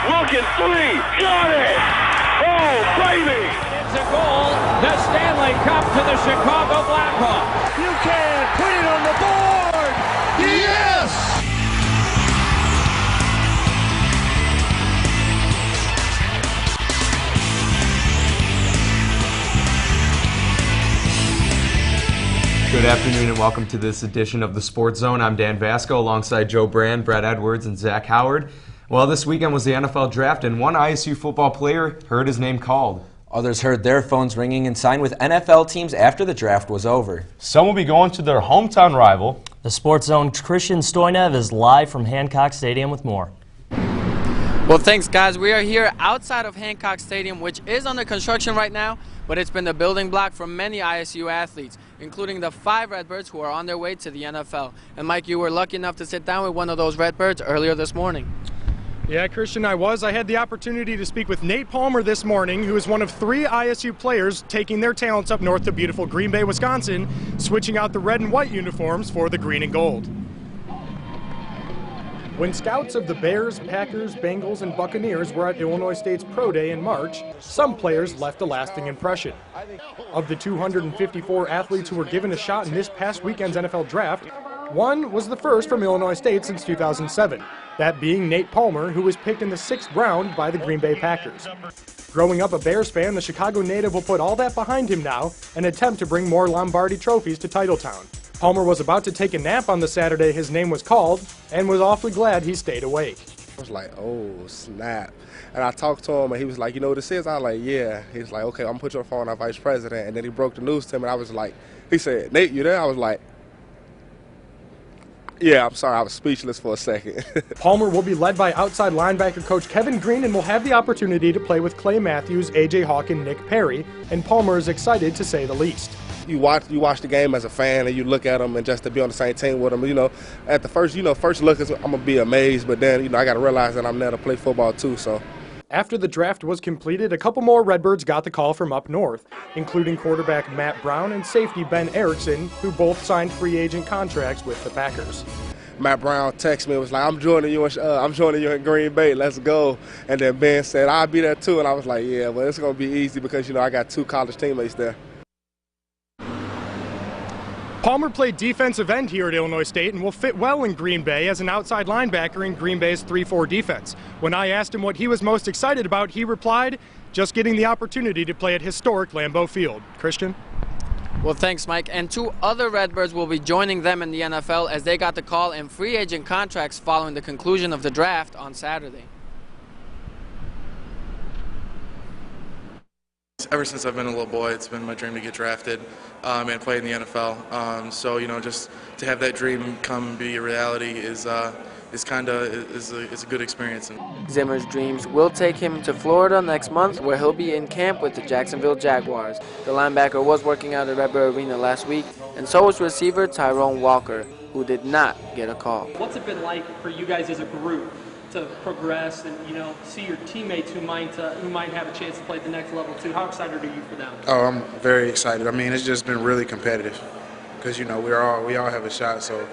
looking, three, got it! Oh, baby! It's a goal, the Stanley Cup to the Chicago Blackhawks. You can put it on the board! Yes! Good afternoon and welcome to this edition of the Sports Zone. I'm Dan Vasco alongside Joe Brand, Brett Edwards, and Zach Howard. Well, this weekend was the NFL Draft, and one ISU football player heard his name called. Others heard their phones ringing and signed with NFL teams after the draft was over. Some will be going to their hometown rival. The Sports Zone Christian Stoinev is live from Hancock Stadium with more. Well, thanks, guys. We are here outside of Hancock Stadium, which is under construction right now, but it's been the building block for many ISU athletes, including the 5 Redbirds who are on their way to the NFL. And Mike, you were lucky enough to sit down with one of those Redbirds earlier this morning. Yeah, Christian, I was. I had the opportunity to speak with Nate Palmer this morning, who is one of 3 ISU players taking their talents up north to beautiful Green Bay, Wisconsin, switching out the red and white uniforms for the green and gold. When scouts of the Bears, Packers, Bengals, and Buccaneers were at Illinois State's Pro Day in March, some players left a lasting impression. Of the 254 athletes who were given a shot in this past weekend's NFL Draft, one was the first from Illinois State since 2007, that being Nate Palmer, who was picked in the 6th round by the Green Bay Packers. Growing up a Bears fan, the Chicago native will put all that behind him now and attempt to bring more Lombardi trophies to Titletown. Palmer was about to take a nap on the Saturday his name was called and was awfully glad he stayed awake. I was like, oh, snap. And I talked to him, and he was like, you know what this is? I was like, yeah. He was like, okay, I'm going to put you on the phone with our vice president. And then he broke the news to me, and I was like, he said, Nate, you there? I was like, yeah, I'm sorry, I was speechless for a second. Palmer will be led by outside linebacker coach Kevin Green and will have the opportunity to play with Clay Matthews, A.J. Hawk, and Nick Perry, and Palmer is excited to say the least. You watch the game as a fan, and you look at them, and just to be on the same team with them, you know, at the first look, I'm going to be amazed, but then, I got to realize that I'm there to play football too, so. After the draft was completed, a couple more Redbirds got the call from up north, including quarterback Matt Brown and safety Ben Erickson, who both signed free agent contracts with the Packers. Matt Brown texted me and was like, I'm joining you in Green Bay, let's go. And then Ben said, I'll be there too, and I was like, yeah, well, it's going to be easy because, I got 2 college teammates there. Palmer played defensive end here at Illinois State and will fit well in Green Bay as an outside linebacker in Green Bay's 3-4 defense. When I asked him what he was most excited about, he replied, just getting the opportunity to play at historic Lambeau Field. Christian? Well, thanks, Mike. And 2 other Redbirds will be joining them in the NFL as they got the call in free agent contracts following the conclusion of the draft on Saturday. Ever since I've been a little boy, it's been my dream to get drafted and play in the NFL. So, just to have that dream come be a reality is a good experience. Zimmer's dreams will take him to Florida next month, where he'll be in camp with the Jacksonville Jaguars. The linebacker was working out at Redbird Arena last week, and so was receiver Tyrone Walker, who did not get a call. What's it been like for you guys as a group to progress and see your teammates who might have a chance to play at the next level too? How excited are you for them? Oh, I'm very excited. I mean, it's just been really competitive because we all have a shot, so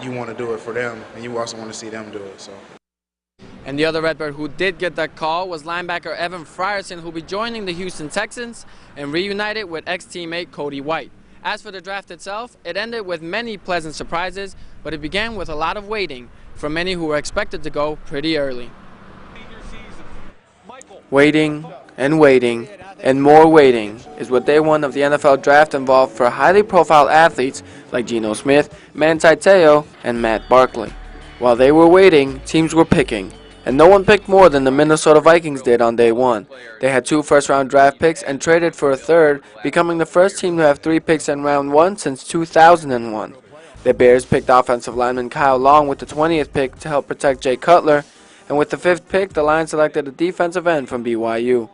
you want to do it for them, and you also want to see them do it. So. And the other Redbird who did get that call was linebacker Evan Frierson, who'll be joining the Houston Texans and reunited with ex-teammate Cody White. As for the draft itself, it ended with many pleasant surprises, but it began with a lot of waiting for many who were expected to go pretty early. Waiting and waiting and more waiting is what day 1 of the NFL Draft involved for highly profiled athletes like Geno Smith, Manti Te'o, and Matt Barkley. While they were waiting, teams were picking, and no one picked more than the Minnesota Vikings did on day 1. They had 2 first-round draft picks and traded for a third, becoming the first team to have 3 picks in round 1 since 2001. The Bears picked offensive lineman Kyle Long with the 20th pick to help protect Jay Cutler, and with the 5th pick, the Lions selected a defensive end from BYU.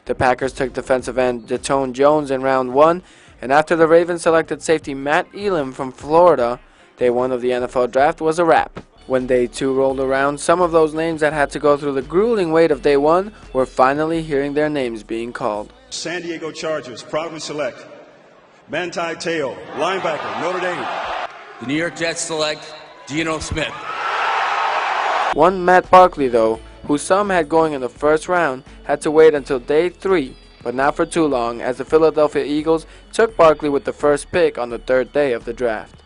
The Packers took defensive end Detone Jones in round 1, and after the Ravens selected safety Matt Elam from Florida, day 1 of the NFL Draft was a wrap. When day 2 rolled around, some of those names that had to go through the grueling wait of day 1 were finally hearing their names being called. San Diego Chargers proudly select Manti Te'o, linebacker, Notre Dame. The New York Jets select Geno Smith. One Matt Barkley, though, who some had going in the first round, had to wait until day 3, but not for too long, as the Philadelphia Eagles took Barkley with the first pick on the 3rd day of the draft.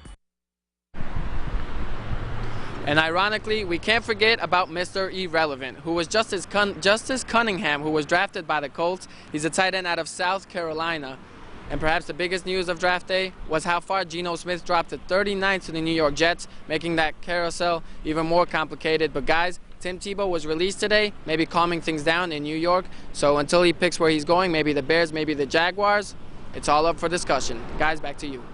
And ironically, we can't forget about Mr. Irrelevant, who was Justice Cunningham, who was drafted by the Colts. He's a tight end out of South Carolina. And perhaps the biggest news of draft day was how far Geno Smith dropped to 39th to the New York Jets, making that carousel even more complicated. But guys, Tim Tebow was released today, maybe calming things down in New York. So until he picks where he's going, maybe the Bears, maybe the Jaguars, it's all up for discussion. Guys, back to you.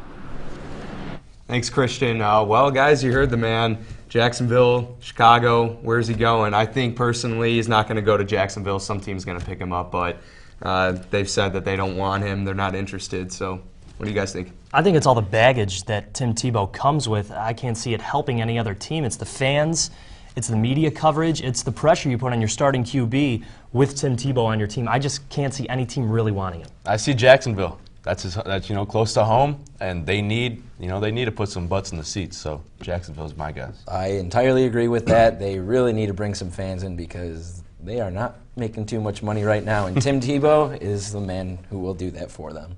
Thanks, Christian. Well, guys, you heard the man. Jacksonville, Chicago, where's he going? I think personally he's not going to go to Jacksonville. Some team's going to pick him up, but they've said that they don't want him. They're not interested. So what do you guys think? I think it's all the baggage that Tim Tebow comes with. I can't see it helping any other team. It's the fans. It's the media coverage. It's the pressure you put on your starting QB with Tim Tebow on your team. I just can't see any team really wanting him. I see Jacksonville. That's close to home, and they need to put some butts in the seats. So Jacksonville's my guess. I entirely agree with that. They really need to bring some fans in because they are not making too much money right now, and Tim Tebow is the man who will do that for them.